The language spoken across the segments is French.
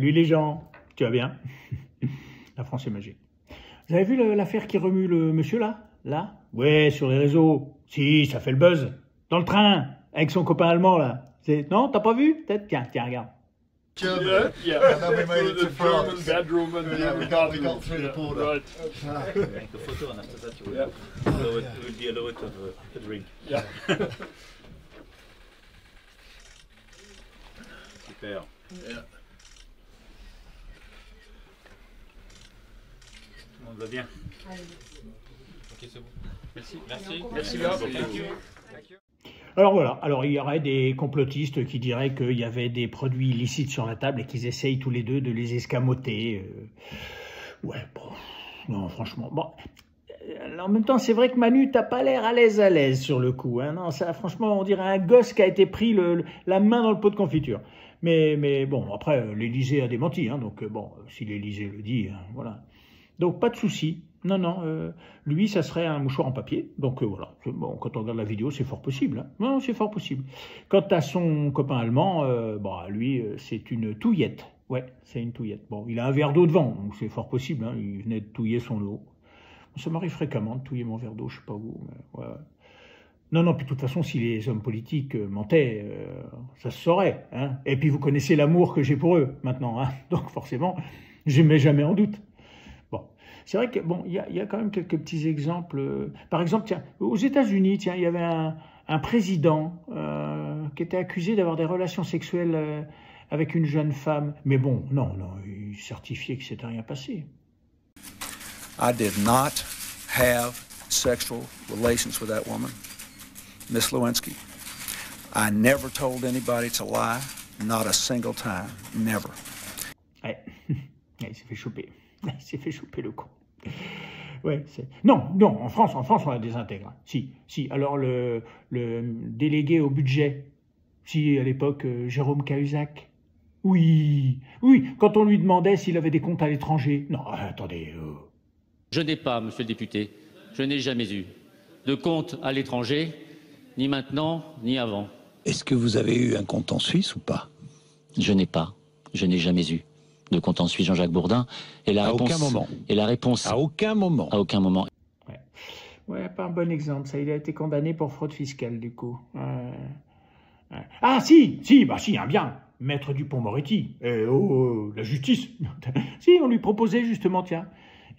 Salut les gens, tu vas bien? La France est magique. Vous avez vu l'affaire qui remue le monsieur là? Là? Ouais, sur les réseaux. Si, ça fait le buzz. Dans le train, avec son copain allemand là. Non, t'as pas vu? Peut-être. Tiens, regarde. Yeah. And then we made it to France. Bedroom and Yeah, we got through the border. Right. Make a photo and after that you will be allowed to have a drink. Yeah. Super. Yeah. Tout le monde va bien. Ok, c'est bon. Merci. Merci bien. Thank you. Alors voilà, alors il y aurait des complotistes qui diraient qu'il y avait des produits illicites sur la table et qu'ils essayent tous les deux de les escamoter. Ouais, bon, non, franchement, bon. En même temps, c'est vrai que Manu, t'as pas l'air à l'aise sur le coup. Hein. Non, ça, franchement, on dirait un gosse qui a été pris la main dans le pot de confiture. Mais bon, après, l'Élysée a démenti, hein, donc bon, si l'Élysée le dit, voilà. Donc pas de souci. Non, lui, ça serait un mouchoir en papier. Donc voilà. Bon, quand on regarde la vidéo, c'est fort possible. Hein. Non, c'est fort possible. Quant à son copain allemand, lui, c'est une touillette. Ouais, c'est une touillette. Bon, il a un verre d'eau devant, donc c'est fort possible. Hein. Il venait de touiller son eau. Ça m'arrive fréquemment de touiller mon verre d'eau, je sais pas où. Mais ouais. Non, puis de toute façon, si les hommes politiques mentaient, ça se saurait. Hein. Et puis vous connaissez l'amour que j'ai pour eux maintenant. Hein. Donc forcément, je ne mets jamais en doute. Bon, c'est vrai que bon, il y a quand même quelques petits exemples. Par exemple, tiens, aux États-Unis, tiens, il y avait un président qui était accusé d'avoir des relations sexuelles avec une jeune femme. Mais bon, non, il certifiait que c'était rien passé. I did not have sexual relations with that woman, Miss Lewinsky. I never told anybody to lie, not a single time, never. Ouais, il s'est fait choper. Il s'est fait choper le con. Ouais, non, en France, on la désintègre. Si. Alors le délégué au budget, si à l'époque Jérôme Cahuzac. Oui, quand on lui demandait s'il avait des comptes à l'étranger. Non, attendez. Je n'ai pas, monsieur le député, je n'ai jamais eu de compte à l'étranger, ni maintenant, ni avant. Est-ce que vous avez eu un compte en Suisse ou pas? Je n'ai jamais eu de compte en Suisse, Jean-Jacques Bourdin. Et la réponse, aucun moment. Et la réponse. À aucun moment. À aucun moment. Ouais, pas un bon exemple, ça. Il a été condamné pour fraude fiscale, du coup. Ah, si, un bien. Maître Dupond-Moretti. La justice. Si, on lui proposait justement, tiens.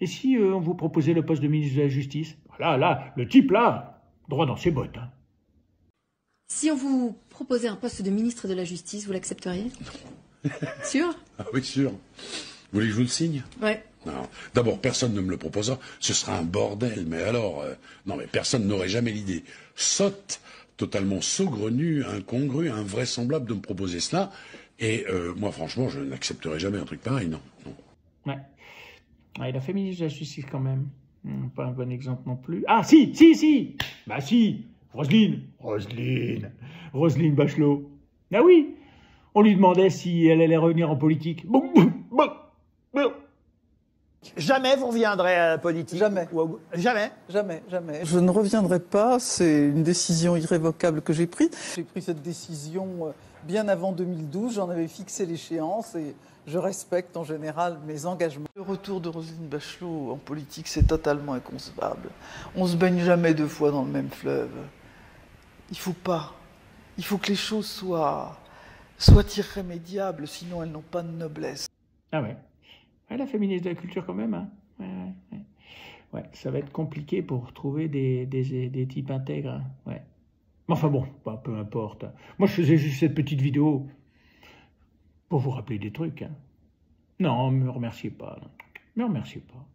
Et si on vous proposait le poste de ministre de la Justice? Là, le type là, droit dans ses bottes. Hein. Si on vous proposait un poste de ministre de la Justice, vous l'accepteriez? Sûr? Ah oui, sûr. Vous voulez que je vous le signe? Ouais. Non. D'abord, personne ne me le proposera. Ce sera un bordel. Mais alors, non, mais personne n'aurait jamais l'idée sotte, totalement saugrenue, incongrue, invraisemblable de me proposer cela. Et moi, franchement, je n'accepterai jamais un truc pareil, non. Ouais. Il a fait ministre de la Justice quand même. Pas un bon exemple non plus. Ah, si. Bah si. Roselyne Bachelot. Ah oui. On lui demandait si elle allait revenir en politique. Jamais vous reviendrez à la politique? Jamais. Jamais? Jamais. Je ne reviendrai pas, c'est une décision irrévocable que j'ai prise. J'ai pris cette décision bien avant 2012, j'en avais fixé l'échéance et je respecte en général mes engagements. Le retour de Roselyne Bachelot en politique, c'est totalement inconcevable. On se baigne jamais deux fois dans le même fleuve. Il faut pas. Il faut que les choses soient irrémédiables, sinon elles n'ont pas de noblesse. Ah ouais. Elle a fait ministre de la Culture quand même. Hein. Ouais, ça va être compliqué pour trouver des types intègres. Hein. Ouais. Mais enfin bon, peu importe. Moi, je faisais juste cette petite vidéo pour vous rappeler des trucs. Hein. Non, me remerciez pas. Me remerciez pas.